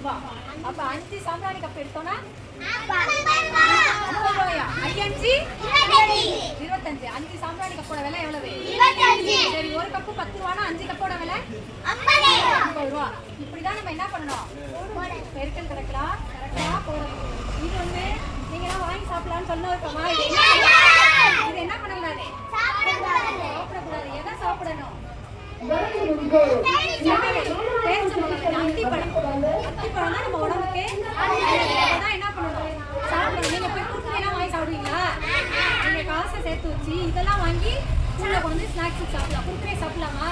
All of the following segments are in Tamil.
ரூபா. அப்ப 5 சாம்பிராணி கப் எடுத்தோம்னா 50 ரூபாயா? 5 25. 5 சாம்பிராணி கப்போட விலை எவ்வளவு? 25. சரி, ஒரு கப்பு 10 ரூபானா 5 கப்போட விலை 50 ரூபா. இப்படிதான் நம்ம என்ன பண்ணணும்? பெருக்கல் கணக்கா போடணும். இது வந்து நீங்க எல்லாம் வாங்கி சாப்பிடலாம்னு சொன்ன இருக்கமா? இது என்ன பண்ணக்கூடாது? சாப்பிடக்கூடாது. எதை சாப்பிடணும்? அத்திப்பழம் தான் நம்ம உடம்புக்கு. அதான் என்ன பண்ணணும்? சாப்பிடணும். நீங்க போய் குறுக்கு எல்லாம் வாங்கி சாப்பிடுவீங்களா? நீங்க காசை சேர்த்து வச்சு இதெல்லாம் வாங்கி ஸ்கூல்ல கொண்டு வந்து ஸ்நாக்ஸ் சாப்பிடலாம். குறுக்கே சாப்பிடலாமா?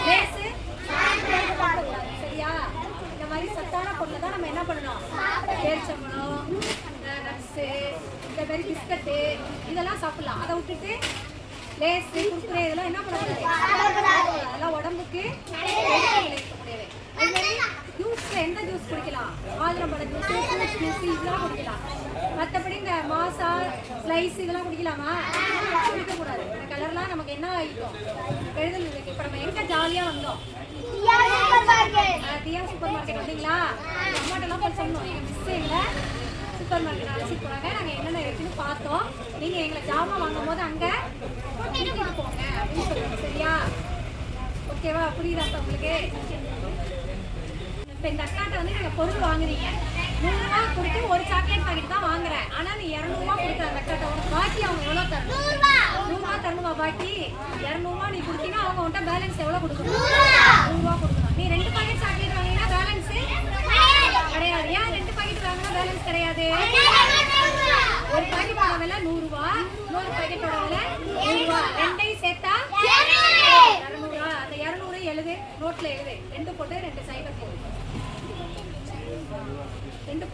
லேசு சாப்பிடக்கூடாது. சரியா? இந்த மாதிரி சத்தான பொருளை தான் நம்ம என்ன பண்ணணும்? பேரிச்சம்பழம், நட்ஸு, இந்த மாதிரி பிஸ்கட்டு இதெல்லாம் சாப்பிடலாம். அதை விட்டுட்டு லேஸு குறுக்குறே இதெல்லாம் என்ன பண்ணக்கூடாது? அதெல்லாம் உடம்புக்கு விளைவிக்கக்கூடியது. அது மாதிரி ஜூஸில் எந்த ஜூஸ் குடிக்கலாம்? மாதுளம்பழ ஜூஸ், ஃப்ரூட் ஜூஸ் இதெல்லாம் குடிக்கலாம். மற்றபடி இந்த மாசா ஸ்லைஸ் இதெல்லாம் குடிக்கலாமா? குடிக்கக்கூடாது. இந்த கலர்லாம் நமக்கு என்ன ஆகிக்கும்? கெடுதல் இருக்கு. இப்போ நம்ம எங்கே ஜாலியாக வந்தோம்? தியா சூப்பர் மார்க்கெட் வந்தீங்களா? அம்மாட்டெல்லாம் போய் சொன்னோம், எங்கள் மிஸ் எங்களை சூப்பர் மார்க்கெட் அழைச்சிட்டு போனாங்க. நாங்கள் என்னென்ன இருக்குன்னு பார்த்தோம். நீங்கள் எங்களை ஜாமான் வாங்கும் போது அங்கே கூட்டிகிட்டு போங்க அப்படின்னு சொல்லுங்க. சரியா? ஓகேவா? புரியுதா உங்களுக்கு? இப்போ இந்த அக்காட்ட வந்து நீங்கள் பொருள் வாங்குறீங்க. 100 ரூபா கொடுத்து ஒரு சாக்லேட் பாக்கெட் தான் வாங்குறேன். ஆனால் நீ 200 ரூபா கொடுக்குற அந்த அக்காட்ட உனக்கு பாக்கி அவங்க எவ்வளோ தரணும்? 100 ரூபா தரணுமா? பாக்கி 200 ரூபா நீ கொடுத்தீங்கன்னா அவங்க உன்ட்ட பேலன்ஸ் எவ்வளோ கொடுக்கணும்? 100 ரூபா கொடுக்கணும். நீ 2 பாக்கெட் சாக்லேட் வாங்கினா பேலன்ஸ் கிடையாது. ஏன் 2 பாக்கெட் வாங்கினா பேலன்ஸ் கிடையாது? ஒரு பாக்கெட்டோட விலை 100 ரூபா, இன்னொரு பாக்கெட்டோட விலை 100 ரூபா. ரெண்டையும் சேர்த்தா 200 ரூபா. அந்த 200 எழுது, நோட்ல எழுது. 2 போட்டு 2 சைடுல போடு. 2